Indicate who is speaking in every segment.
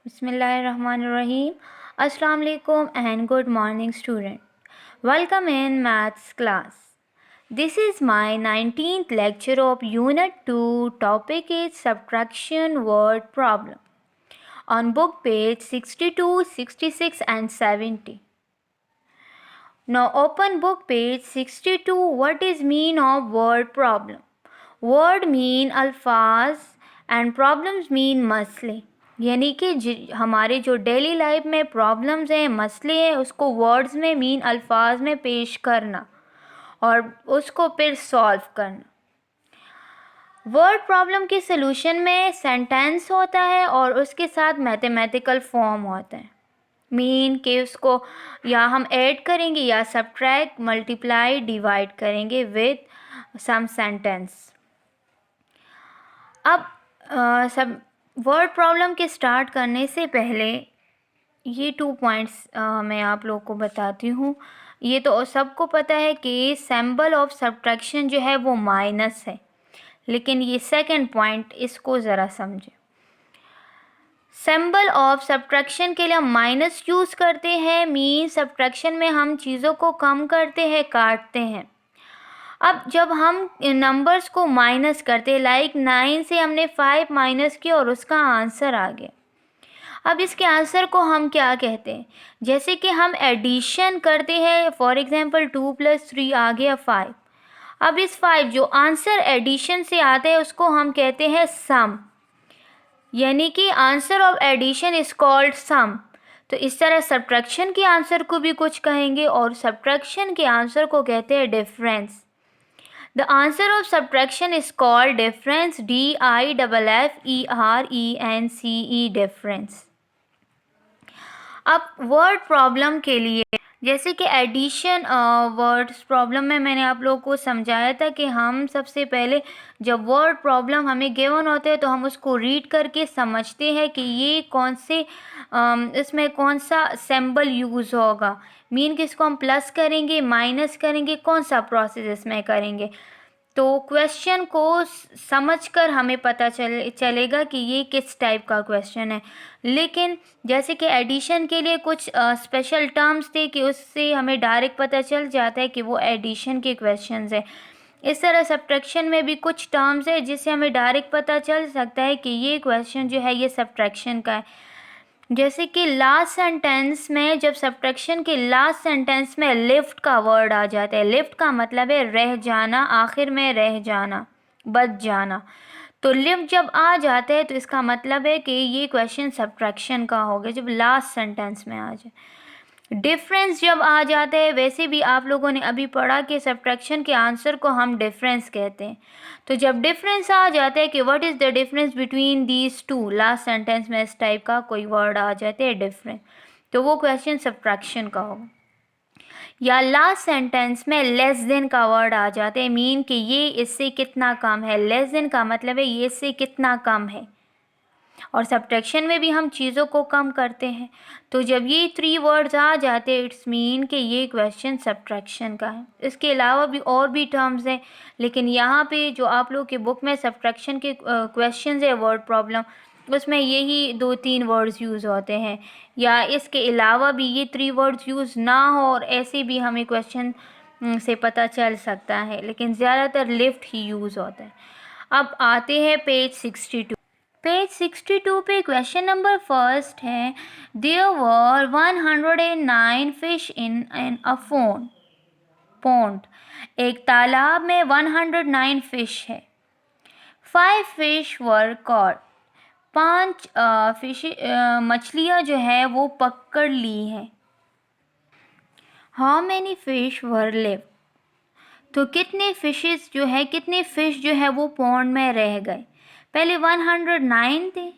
Speaker 1: Bismillahirrahmanirrahim. Assalamu alaikum and good morning, student. Welcome in maths class. This is my 19th lecture of Unit 2. Topic is subtraction word problem. On book page 62, 66 and 70. Now open book page 62. What is mean of word problem? Word mean अल्फाज and problems mean मसले, यानी कि हमारे जो daily life में problems हैं, मसले हैं, उसको वर्ड्स में मीन अल्फाज में पेश करना और उसको फिर सॉल्व करना। वर्ड प्रॉब्लम के सॉल्यूशन में सेंटेंस होता है और उसके साथ मैथमेटिकल फॉर्म होता है। मीन कि उसको या हम ऐड करेंगे या सब्ट्रैक्ट, मल्टीप्लाई, डिवाइड करेंगे विद सम सेंटेंस। अब सब वर्ड प्रॉब्लम के स्टार्ट करने से पहले ये 2 पॉइंट्स मैं आप लोग को बताती हूँ। ये तो सबको पता है कि सिंबल ऑफ सब्ट्रैक्शन जो है वो माइनस है, लेकिन ये सेकंड पॉइंट, इसको ज़रा समझें। सिंबल ऑफ सब्ट्रैक्शन के लिए हम माइनस यूज़ करते हैं। मीन सब्ट्रैक्शन में हम चीज़ों को कम करते हैं, काटते हैं। अब जब हम नंबर्स को माइनस करते हैं, लाइक 9 से हमने 5 माइनस किया और उसका आंसर आ गया। अब इसके आंसर को हम क्या कहते हैं? जैसे कि हम एडिशन करते हैं, फॉर एग्जांपल 2 + 3 आ गया 5। अब इस 5 जो आंसर एडिशन से आता है उसको हम कहते हैं सम, यानी कि answer of addition is called sum. तो इस तरह सब्ट्रैक्शन के आंसर को भी कुछ कहेंगे और सब्ट्रैक्शन के आंसर को कहते हैं difference. The answer of subtraction is called difference, D-I-F-F-E-R-E-N-C-E, difference. अब वर्ड प्रॉब्लम के लिए, जैसे कि एडिशन वर्ड्स प्रॉब्लम में मैंने आप लोगों को समझाया था कि हम सबसे पहले जब वर्ड प्रॉब्लम हमें गिवन होते हैं तो हम उसको रीड करके समझते हैं कि ये कौन से इसमें कौन सा सिंबल यूज़ होगा। मीन कि इसको हम प्लस करेंगे, माइनस करेंगे, कौन सा प्रोसेस इसमें करेंगे। तो क्वेश्चन को समझकर हमें पता चलेगा कि ये किस टाइप का क्वेश्चन है। लेकिन जैसे कि एडिशन के लिए कुछ स्पेशल टर्म्स थे कि उससे हमें डायरेक्ट पता चल जाता है कि वो एडिशन के क्वेश्चंस है। इस तरह सब्ट्रैक्शन में भी कुछ टर्म्स है जिससे हमें डायरेक्ट पता चल सकता है कि ये क्वेश्चन जो है ये सब्ट्रैक्शन का है। जैसे कि लास्ट सेंटेंस में, जब सब्ट्रैक्शन के लास्ट सेंटेंस में लिफ्ट का वर्ड आ जाता है, लिफ्ट का मतलब है रह जाना, आखिर में रह जाना, बच जाना। तो लिफ्ट जब आ जाता है तो इसका मतलब है कि ये क्वेश्चन सब्ट्रैक्शन का हो गया, जब लास्ट सेंटेंस में आ जाए। डिफरेंस जब आ जाता है, वैसे भी आप लोगों ने अभी पढ़ा कि सब्ट्रैक्शन के आंसर को हम डिफरेंस कहते हैं। तो जब डिफरेंस आ जाता है कि what is the difference between these two, last sentence में इस टाइप का कोई वर्ड आ जाते हैं डिफरेंस, तो वो क्वेश्चन सब्ट्रैक्शन का होगा। या लास्ट सेंटेंस में लेस देन का वर्ड आ जाते हैं, मीन कि ये इससे कितना कम है। लेस देन का मतलब है ये इससे कितना कम है। और सब्ट्रैक्शन में भी हम चीज़ों को कम करते हैं। तो जब ये 3 वर्ड्स आ जाते हैं, इट्स मीन कि ये क्वेश्चन सब्ट्रैक्शन का है। इसके अलावा भी और भी टर्म्स हैं, लेकिन यहाँ पे जो आप लोग के बुक में सब्ट्रैक्शन के क्वेश्चंस है वर्ड प्रॉब्लम, उसमें यही 2-3 वर्ड्स यूज़ होते हैं। या इसके अलावा भी ये 3 वर्ड्स यूज़ ना हो और ऐसे भी हमें क्वेश्चन से पता चल सकता है, लेकिन ज़्यादातर लिफ्ट ही यूज़ होता है। अब आते हैं पेज 62। पेज 62 पे क्वेश्चन नंबर फर्स्ट है, there were 109 fish in a pond. एक तालाब में 109 फिश है। 5 फिश वर कॉट। 5 फिश मछलियाँ जो है वो पकड़ ली हैं। How many fish were live. तो कितने फिशेस जो है, कितने फिश जो है वो पॉन्ड में रह गए। पहले 109 थे,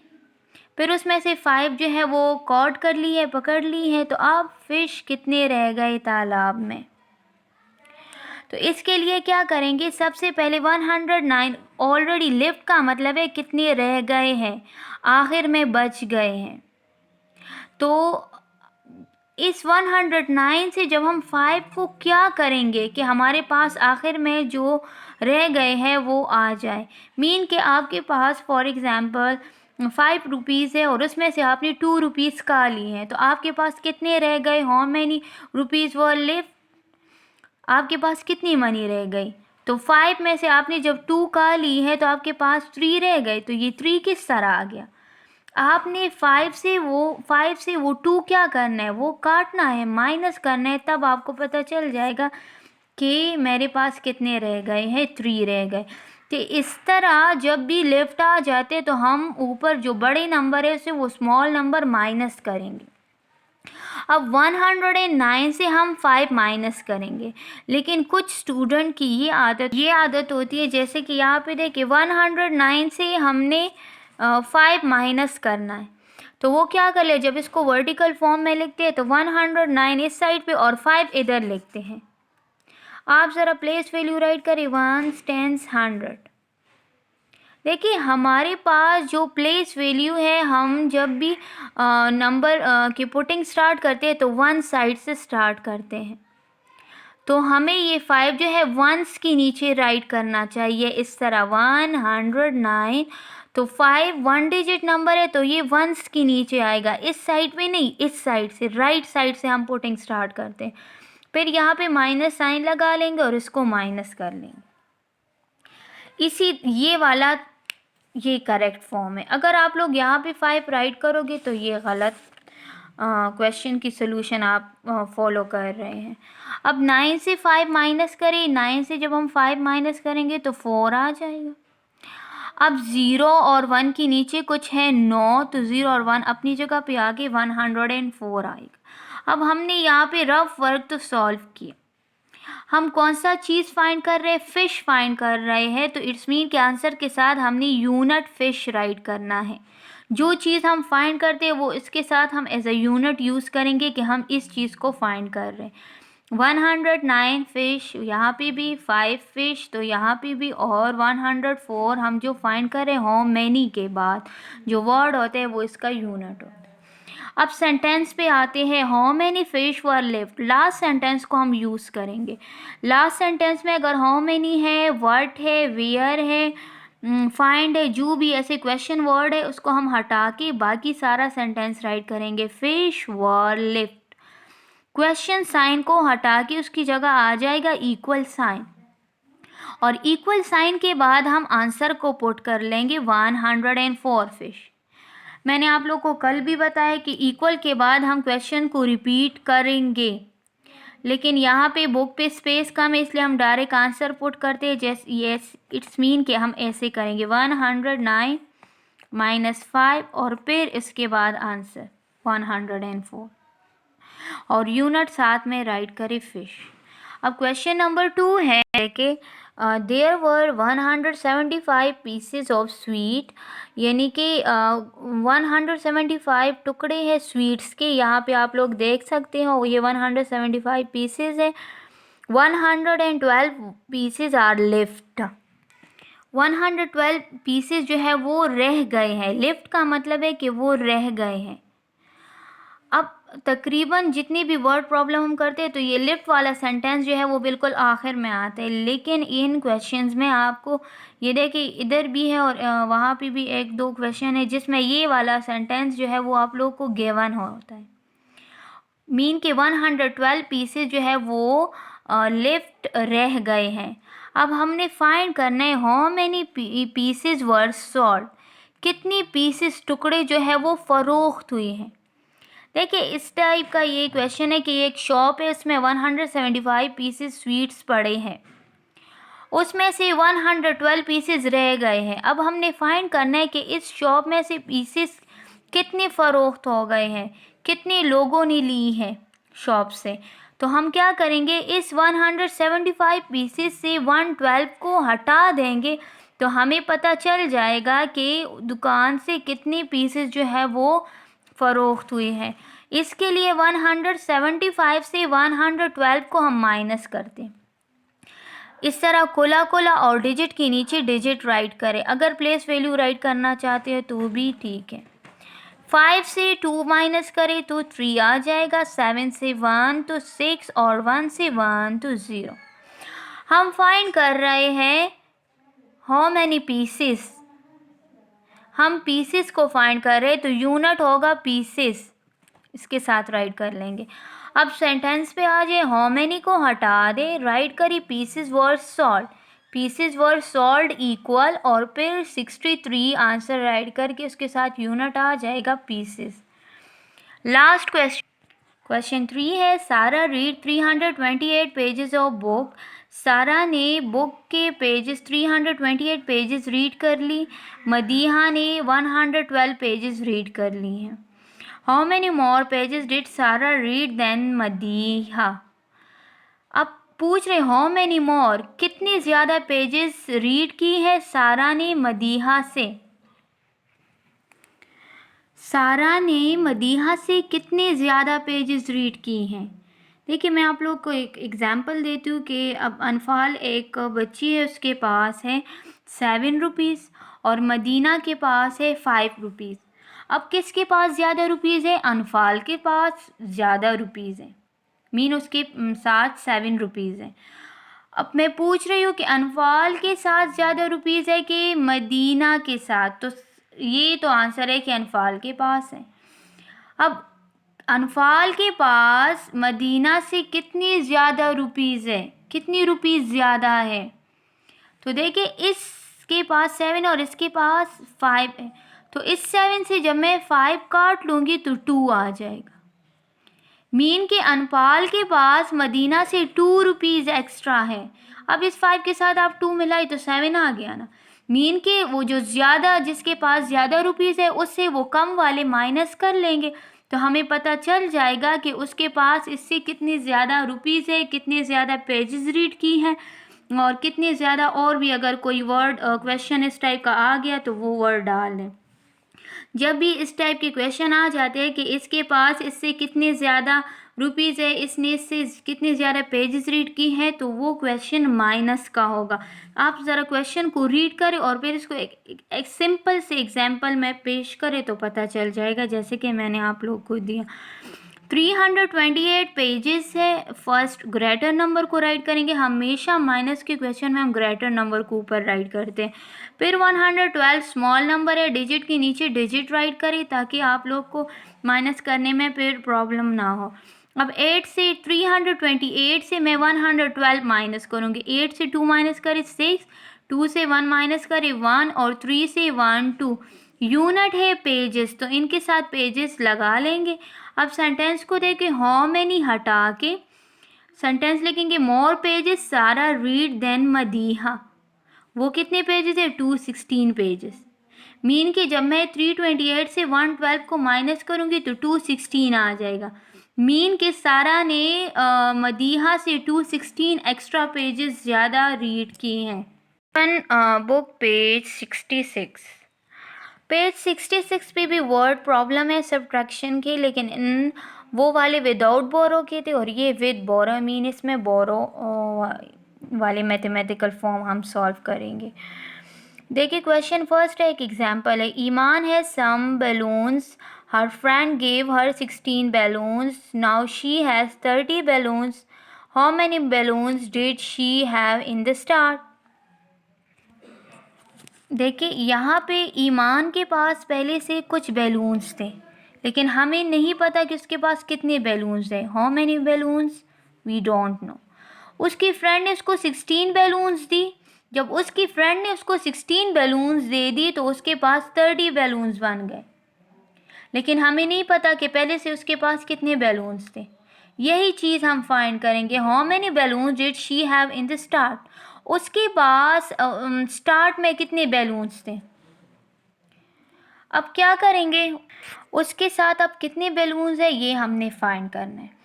Speaker 1: फिर उसमें से 5 जो है वो कॉट कर ली है, पकड़ ली है। तो अब फिश कितने रह गए तालाब में। तो इसके लिए क्या करेंगे, सबसे पहले 109 ऑलरेडी लिफ्ट का मतलब है कितने रह गए हैं, आखिर में बच गए हैं। तो इस 109 से जब हम 5 को क्या करेंगे कि हमारे पास आखिर में जो रह गए हैं वो आ जाए। मीन कि आपके पास फॉर एग्ज़ाम्पल 5 रुपीज़ है और उसमें से आपने 2 रुपीज़ का ली हैं, तो आपके पास कितने रह गए? How many rupees were left? आपके पास कितनी मनी रह गई? तो 5 में से आपने जब 2 का ली है तो आपके पास 3 रह गए, तो ये 3 किस तरह आ गया? आपने 5 से वो 2 क्या करना है? वो काटना है, माइनस करना है, तब आपको पता चल जाएगा कि मेरे पास कितने रह गए हैं, 3 रह गए। तो इस तरह जब भी लेफ्ट आ जाते तो हम ऊपर जो बड़े नंबर है उससे वो स्मॉल नंबर माइनस करेंगे। अब 109 से हम 5 माइनस करेंगे, लेकिन कुछ स्टूडेंट की ये आदत होती है, जैसे कि यहाँ पे देखिए 109 से हमने 5 माइनस करना है, तो वो क्या कर ले, जब इसको वर्टिकल फॉर्म में लिखते हैं तो 109 इस साइड पे और 5 इधर लिखते हैं। आप ज़रा प्लेस वैल्यू राइट करें, 1s 10s 100। देखिए हमारे पास जो प्लेस वैल्यू है, हम जब भी नंबर की पुटिंग स्टार्ट करते हैं तो 1 साइड से स्टार्ट करते हैं, तो हमें ये 5 जो है 1s के नीचे राइट करना चाहिए इस तरह 109। तो 5 1 डिजिट नंबर है तो ये 1s के नीचे आएगा, इस साइड पे नहीं, इस साइड से, राइट साइड से हम पुटिंग स्टार्ट करते हैं। फिर यहाँ पे माइनस साइन लगा लेंगे और इसको माइनस कर लेंगे। ये वाला ये करेक्ट फॉर्म है। अगर आप लोग यहाँ पे 5 राइट करोगे तो ये गलत क्वेश्चन की सोल्यूशन आप फॉलो कर रहे हैं। अब 9 से 5 माइनस करें, 9 से जब हम 5 माइनस करेंगे तो 4 आ जाएगा। अब 0 और 1 के नीचे कुछ है 9, तो 0 और 1 अपनी जगह पे आके 104 आएगा। अब हमने यहाँ पे रफ वर्क तो सॉल्व किया, हम कौन सा चीज़ फाइंड कर रहे हैं? फिश फाइंड कर रहे हैं, तो इट्स मीन के आंसर के साथ हमने यूनिट फिश राइट करना है। जो चीज़ हम फाइंड करते हैं वो इसके साथ हम एज अ यूनिट यूज़ करेंगे कि हम इस चीज़ को फाइंड कर रहे हैं। 109 फिश, यहाँ पे भी 5 फिश, तो यहाँ पे भी, और 104 हम जो फाइंड कर रहे हैं हाउ मैनी के बाद जो वर्ड होते हैं वो इसका यूनिट होता है। अब सेंटेंस पे आते हैं, how many fish were left. Last sentence को हम यूज़ करेंगे। लास्ट सेंटेंस में अगर हाउ मैनी है, व्हाट है, वेयर है, फाइंड है, जो भी ऐसे क्वेश्चन वर्ड है उसको हम हटा के बाकी सारा सेंटेंस राइट करेंगे। फिश वर लेफ्ट, क्वेश्चन साइन को हटा के उसकी जगह आ जाएगा इक्वल साइन, और इक्वल साइन के बाद हम आंसर को पुट कर लेंगे 104 फिश। मैंने आप लोग को कल भी बताया कि इक्वल के बाद हम क्वेश्चन को रिपीट करेंगे, लेकिन यहाँ पे बुक पे स्पेस कम है इसलिए हम डायरेक्ट आंसर पुट करते हैं। जैसे यस इट्स मीन कि हम ऐसे करेंगे 109 माइनस 5 और फिर इसके बाद आंसर 104 और यूनिट साथ में राइट करें फिश। अब क्वेश्चन नंबर 2 है कि there were 175 pieces of sweet, यानी कि 175 टुकड़े हैं स्वीट्स के। यहाँ पे आप लोग देख सकते हो ये 175 पीसेज है। 112 पीसेज आर लेफ्ट, 112 पीसेज जो है वो रह गए हैं। लेफ्ट का मतलब है कि वो रह गए हैं। अब तकरीबन जितनी भी वर्ड प्रॉब्लम हम करते हैं तो ये लेफ्ट वाला सेंटेंस जो है वो बिल्कुल आखिर में आता है, लेकिन इन क्वेश्चंस में आपको ये देखिए इधर भी है और वहाँ पे भी 1-2 क्वेश्चन है जिसमें ये वाला सेंटेंस जो है वो आप लोग को गिवन होता है। मीन के 112 पीसेस जो है वो लेफ्ट रह गए हैं। अब हमने फाइंड करना है how many pieces were sold, कितनी पीसेस टुकड़े जो है वो फ़रोख्त हुए हैं। देखिए इस टाइप का ये क्वेश्चन है कि एक शॉप है, इसमें 175 पीसेस स्वीट्स पड़े हैं, उसमें से 112 पीसेस रह गए हैं। अब हमने फाइंड करना है कि इस शॉप में से पीसेस कितने फ़रोख्त हो गए हैं, कितने लोगों ने ली हैं शॉप से। तो हम क्या करेंगे, इस 175 पीसेस से 112 को हटा देंगे तो हमें पता चल जाएगा कि दुकान से कितने पीसेस जो है वो फ़रोख्त हुए हैं। इसके लिए 175 से 112 को हम माइनस करते हैं। इस तरह कोला कोला और डिजिट के नीचे डिजिट राइट करें। अगर प्लेस वैल्यू राइट करना चाहते हो तो भी ठीक है। 5 से 2 माइनस करें तो 3 आ जाएगा, 7 से 1 तो 6 और 1 से 1 तो 0। हम फाइंड कर रहे हैं हाउ मैनी पीसेस, हम पीसेस को फाइंड कर रहे हैं तो यूनिट होगा पीसेस, इसके साथ राइट कर लेंगे। अब सेंटेंस पे आ जाए, हाउ मेनी को हटा दे, राइट करिए पीसेस वर सॉल्ड, पीसेस वर सॉल्ड इक्वल और फिर 63 आंसर राइट करके उसके साथ यूनिट आ जाएगा पीसेस। लास्ट क्वेश्चन 3 है, सारा रीड 328 पेजेस ऑफ बुक, सारा ने बुक के पेजेस 328 पेजेस रीड कर ली, मदीहा ने 112 पेजेस रीड कर ली हैं। How many more pages did सारा रीड देन मदीहा। अब पूछ रहे हाउ मैनी मोर, कितनी ज़्यादा पेजेस रीड की है सारा ने मदीहा से, सारा ने मदीहा से कितने ज़्यादा पेजेस रीड की हैं। देखिए मैं आप लोग को एक एग्ज़ाम्पल देती हूँ कि अब अनफाल एक बच्ची है, उसके पास है 7 रुपीज़ और मदीना के पास है 5 रुपीज़। अब किसके पास ज़्यादा रुपीज़ है, अनफाल के पास ज़्यादा रुपीज़ है, मीन उसके साथ 7 रुपीज़ है। अब मैं पूछ रही हूँ कि अनफाल के साथ ज़्यादा रुपीज़ है कि मदीना के साथ, तो ये तो आंसर है कि अनफाल के पास है। अब अनफाल के पास मदीना से कितनी ज़्यादा रुपीज़ है, कितनी रुपीज़ ज़्यादा है, तो देखिए इसके पास 7 और इसके पास 5 है, तो इस 7 से जब मैं 5 काट लूँगी तो 2 आ जाएगा। मीन के अनफाल के पास मदीना से 2 रुपीज़ एक्स्ट्रा है। अब इस 5 के साथ आप 2 मिलाई तो 7 आ गया ना। मीन के वो जो ज़्यादा, जिसके पास ज़्यादा रुपीज़ है उससे वो कम वाले माइनस कर लेंगे तो हमें पता चल जाएगा कि उसके पास इससे कितनी ज़्यादा रुपीज़ है, कितने ज़्यादा पेजेस रीड की हैं और कितने ज़्यादा, और भी अगर कोई वर्ड क्वेश्चन इस टाइप का आ गया तो वो वर्ड डाल दें। जब भी इस टाइप के क्वेश्चन आ जाते हैं कि इसके पास इससे कितने ज़्यादा रुपीज़ है, इसने इससे कितने ज़्यादा पेजेस रीड की हैं, तो वो क्वेश्चन माइनस का होगा। आप ज़रा क्वेश्चन को रीड करें और फिर इसको एक सिंपल से एग्जांपल में पेश करें तो पता चल जाएगा, जैसे कि मैंने आप लोग को दिया। 328 पेजेस है, फर्स्ट ग्रेटर नंबर को राइट करेंगे, हमेशा माइनस के क्वेश्चन में हम ग्रेटर नंबर को ऊपर राइट करते हैं। फिर 112 स्मॉल नंबर है, डिजिट के नीचे डिजिट राइट करें ताकि आप लोग को माइनस करने में फिर प्रॉब्लम ना हो। अब 8 से 328 से मैं 112 माइनस करूँगी, 8 से 2 माइनस करें 6, 2 से 1 माइनस करें 1 और 3 से 1 2। यूनिट है पेजेस, तो इनके साथ पेजेस लगा लेंगे। अब सेंटेंस को देखें, हाउ मैनी हटा के सेंटेंस लिखेंगे, मोर पेजेस सारा रीड देन मदीहा, वो कितने पेजेस है, 216 पेजेस। मीन कि जब मैं 328 से 112 को माइनस करूँगी तो 216 आ जाएगा। मीन कि सारा ने मदीहा से 216 एक्स्ट्रा पेजेस ज़्यादा रीड किए हैं। बुक पेज 66, पेज 66 पे भी वर्ड प्रॉब्लम है सब्ट्रैक्शन की, लेकिन इन वो वाले विदाउट बोरो के थे और ये विद बोरो, मीन इसमें बोरो वाले मैथमेटिकल फॉर्म हम सॉल्व करेंगे। देखिए क्वेश्चन फर्स्ट है, एक एग्जांपल है, ईमान है some balloons, her friend gave her 16 balloons, now she has 30 balloons, how many balloons did she have in the start. देखिए यहाँ पे ईमान के पास पहले से कुछ बैलून्स थे, लेकिन हमें नहीं पता कि उसके पास कितने बैलून्स हैं, how many balloons we don't know. उसकी फ्रेंड ने उसको 16 बैलून्स दी, जब उसकी फ्रेंड ने उसको 16 बैलून्स दे दी तो उसके पास 30 बैलून्स बन गए, लेकिन हमें नहीं पता कि पहले से उसके पास कितने बैलून्स थे। यही चीज़ हम फाइंड करेंगे, how many balloons did she have in the start, उसके पास स्टार्ट में कितने बैलून्स थे। अब क्या करेंगे, उसके साथ अब कितने बैलून्स है ये हमने फाइंड करना है।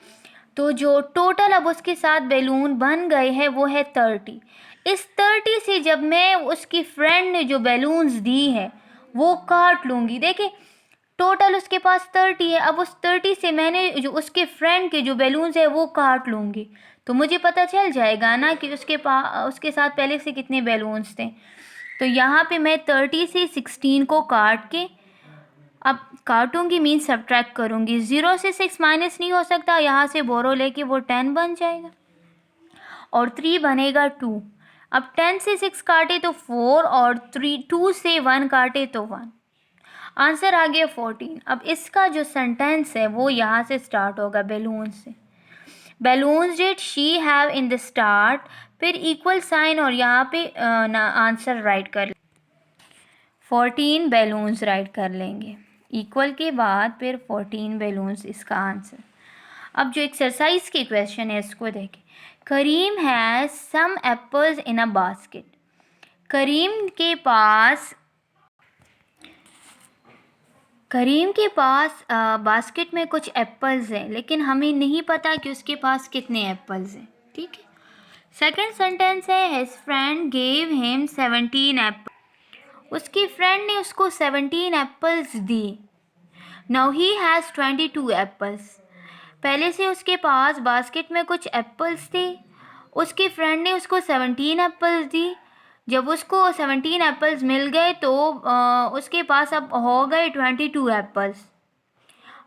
Speaker 1: तो जो टोटल अब उसके साथ बैलून बन गए हैं वो है 30। इस 30 से जब मैं उसकी फ्रेंड ने जो बैलून्स दी है वो काट लूँगी। देखिए टोटल उसके पास 30 है, अब उस 30 से मैंने जो उसके फ्रेंड के जो बैलून्स है वो काट लूँगी तो मुझे पता चल जाएगा ना कि उसके साथ पहले से कितने बैलून्स थे। तो यहाँ पे मैं 30 से 16 को काट के अब काटूंगी, मीन सब्ट्रैक्ट करूंगी। 0 से 6 माइनस नहीं हो सकता, यहाँ से बोरो लेके वो 10 बन जाएगा और 3 बनेगा 2। अब 10 से 6 काटे तो 4 और 2 से 1 काटे तो 1। आंसर आ गया 14। अब इसका जो सेंटेंस है वो यहाँ से स्टार्ट होगा बैलून से। Balloons did she have in the start, फिर इक्वल साइन और यहाँ पे आंसर राइट कर 14 बैलून्स राइट कर लेंगे। इक्वल के बाद फिर 14 बैलून्स इसका आंसर। अब जो एक्सरसाइज की क्वेश्चन है इसको देखें। Karim has some apples in a basket. Karim के पास बास्केट में कुछ एप्पल्स हैं, लेकिन हमें नहीं पता कि उसके पास कितने एप्पल्स हैं। ठीक है। सेकंड सेंटेंस है his friend gave him 17 Apple. उसकी फ्रेंड ने उसको 17 apples the. Now he has 22 apples. पहले से उसके पास बास्केट में कुछ एप्पल्स थे, उसकी फ्रेंड ने उसको 17 एप्पल्स दी। जब उसको 17 एप्पल्स मिल गए तो उसके पास अब हो गए 22 apples.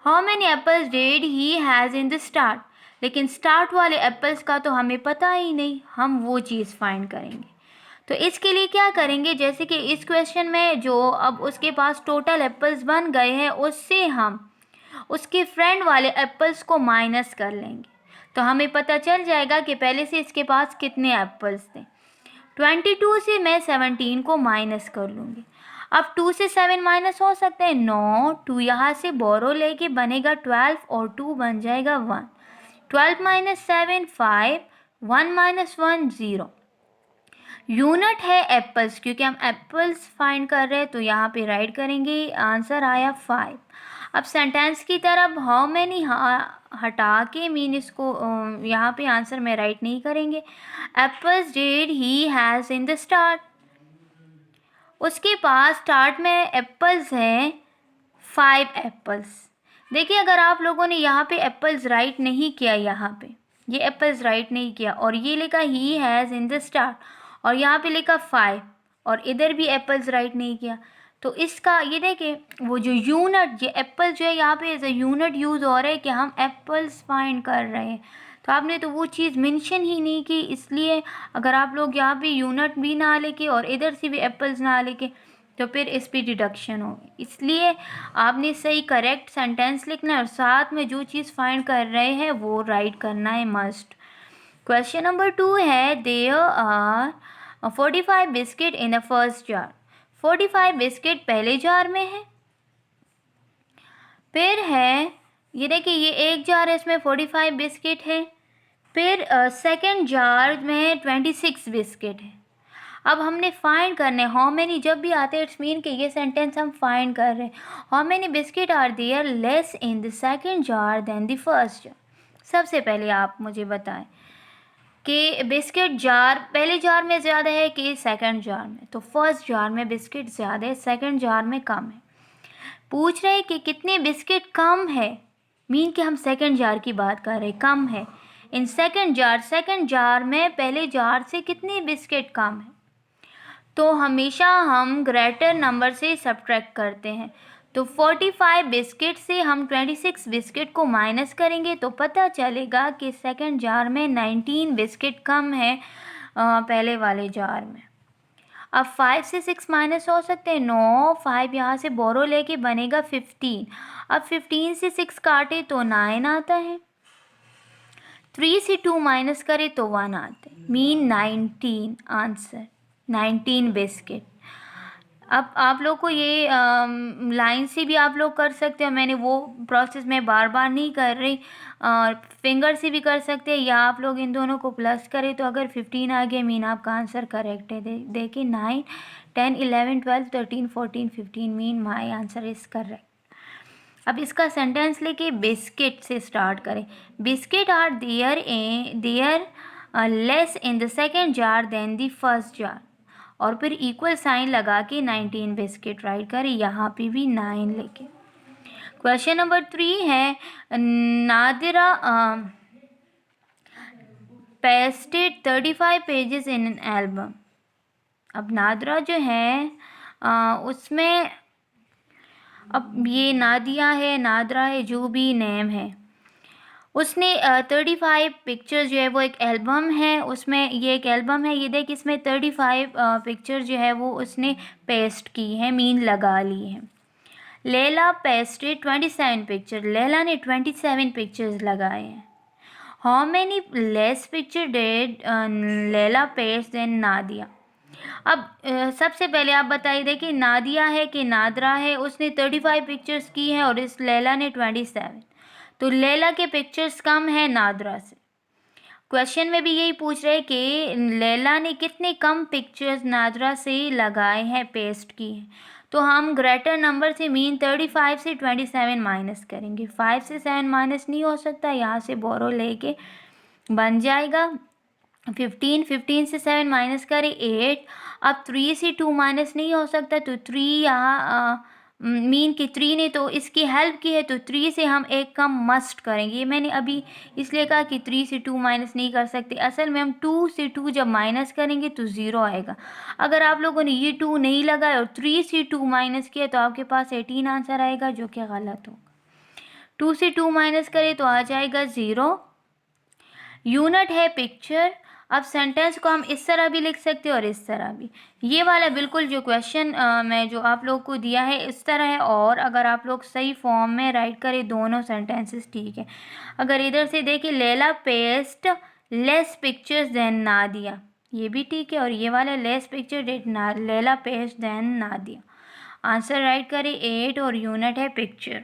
Speaker 1: How many apples did he has in the start. लेकिन स्टार्ट वाले एप्पल्स का तो हमें पता ही नहीं, हम वो चीज़ फाइंड करेंगे। तो इसके लिए क्या करेंगे, जैसे कि इस क्वेश्चन में जो अब उसके पास टोटल एप्पल्स बन गए हैं उससे हम उसके फ्रेंड वाले एप्पल्स को माइनस कर लेंगे, तो हमें पता चल जाएगा कि पहले से इसके पास कितने एप्पल्स थे। 22 से मैं 17 को माइनस कर लूँगी। अब 2 से 7 माइनस हो सकते हैं, 9। 2 यहाँ से बोरो लेके बनेगा 12 और 2 बन जाएगा 1। 12 माइनस 7 5, 1 माइनस 1 0। यूनिट है एप्पल्स, क्योंकि हम एप्पल्स फाइंड कर रहे हैं तो यहाँ पे राइट करेंगे। आंसर आया 5। अब सेंटेंस की तरफ हाउ मैनी हटा के मीन इसको यहाँ पे आंसर में राइट नहीं करेंगे। Apples did he has in the start. उसके पास स्टार्ट में एप्पल्स हैं 5 एप्पल्स। देखिए अगर आप लोगों ने यहाँ पे एप्पल्स राइट नहीं किया, यहाँ पे ये एप्पल्स राइट नहीं किया और ये लिखा he has in the start और यहाँ पे लिखा 5 और इधर भी एप्पल्स राइट नहीं किया, तो इसका ये देखें वो जो यूनिट, ये एप्पल जो है यहाँ पे एज अ यूनिट यूज़ हो रहा है कि हम एप्पल्स फाइंड कर रहे हैं, तो आपने तो वो चीज़ मेंशन ही नहीं की। इसलिए अगर आप लोग यहाँ पे यूनिट भी ना लेके और इधर से भी एप्पल्स ना लेके तो फिर इस पर डिडक्शन होगी। इसलिए आपने सही करेक्ट सेंटेंस लिखना है और साथ में जो चीज़ फाइंड कर रहे हैं वो राइट करना है मस्ट। क्वेश्चन नंबर 2 है there are 45 biscuit in the first jar. 45 biscuit पहले जार में है। फिर है ये देखिए ये एक जार है, इसमें 45 बिस्किट है। फिर सेकंड जार में 26 बिस्किट है। अब हमने फाइंड करने हाउ मैनी, जब भी आते हैं इट्स मीन कि ये सेंटेंस हम फाइंड कर रहे हैं। How many biscuit are there less in the second jar than the first jar. सबसे पहले आप मुझे बताएं कि बिस्किट जार पहले जार में ज़्यादा है कि सेकंड जार में। तो फर्स्ट जार में बिस्किट ज़्यादा है, सेकंड जार में कम है। पूछ रहे हैं कि कितने बिस्किट कम है, मीन कि हम सेकंड जार की बात कर रहे हैं, कम है इन सेकंड जार में पहले जार से कितने बिस्किट कम है। तो हमेशा हम ग्रेटर नंबर से सब्ट्रैक्ट करते हैं। तो 45 बिस्किट से हम 26 बिस्किट को माइनस करेंगे तो पता चलेगा कि सेकंड जार में 19 बिस्किट कम है पहले वाले जार में। अब 5 से 6 माइनस हो सकते हैं, 9। 5 यहाँ से बोरो लेके बनेगा 15। अब 15 से 6 काटे तो 9 आता है। 3 से 2 माइनस करे तो 1 आते हैं, मीन 19 आंसर 19 बिस्किट। अब आप लोग को ये लाइन से भी आप लोग कर सकते हो, मैंने वो प्रोसेस में बार बार नहीं कर रही, और फिंगर से भी कर सकते हैं या आप लोग इन दोनों को प्लस करें तो अगर 15 आ गया मीन आपका आंसर करेक्ट है। देखिए 9 10 11 12 13 14 15 mean my answer is correct. अब इसका सेंटेंस लेके बिस्किट से स्टार्ट करें। Biscuit are there less in the second jar than the first jar और फिर इक्वल साइन लगा के 19 बिस्किट राइट करें, यहाँ पे भी 9 लेके। क्वेश्चन नंबर 3 है Nadira pasted 35 pages in an album. अब नादिरा जो है उसमें, अब ये नादिया है नादरा है जो भी नेम है, उसने 35 पिक्चर्स जो है वो एक एल्बम है, उसमें ये एक एल्बम है, ये देख इसमें 35 पिक्चर जो है वो उसने पेस्ट की है, मीन लगा ली है। लैला पेस्टेड 27 पिक्चर, लैला ने 27 पिक्चर्स लगाए हैं। How many less picture did Laila paste than Nadia. अब सबसे पहले आप बताइए, देखिए नादिया है कि नादरा है, उसने 35 पिक्चर्स की है और इस लैला ने 27, तो लैला के पिक्चर्स कम है नादरा से। क्वेश्चन में भी यही पूछ रहे कि लैला ने कितने कम पिक्चर्स नादरा से लगाए हैं, पेस्ट की है। तो हम ग्रेटर नंबर से मीन 35 से 27 माइनस करेंगे। 5 से 7 माइनस नहीं हो सकता, यहाँ से बोरो लेके बन जाएगा 15, 15 से 7 माइनस करें 8। अब 3 से 2 माइनस नहीं हो सकता, तो 3 यहाँ मीन कि 3 ने तो इसकी हेल्प की है, तो 3 से हम एक कम मस्ट करेंगे। ये मैंने अभी इसलिए कहा कि 3 से 2 माइनस नहीं कर सकते, असल में हम 2 से 2 जब माइनस करेंगे तो 0 आएगा। अगर आप लोगों ने ये 2 नहीं लगाया और 3 से 2 माइनस किया तो आपके पास 18 आंसर आएगा, जो कि गलत होगा। 2 से 2 माइनस करें तो आ जाएगा 0। यूनिट है पिक्चर। अब सेंटेंस को हम इस तरह भी लिख सकते हैं और इस तरह भी। ये वाला बिल्कुल जो क्वेश्चन मैं जो आप लोग को दिया है इस तरह है, और अगर आप लोग सही फॉर्म में राइट करें दोनों सेंटेंसेस ठीक है। अगर इधर से देखिए Laila paste less pictures than Nadia, ये भी ठीक है, और ये वाला less picture did Laila paste than Nadia. Answer write करें 8 और यूनिट है पिक्चर।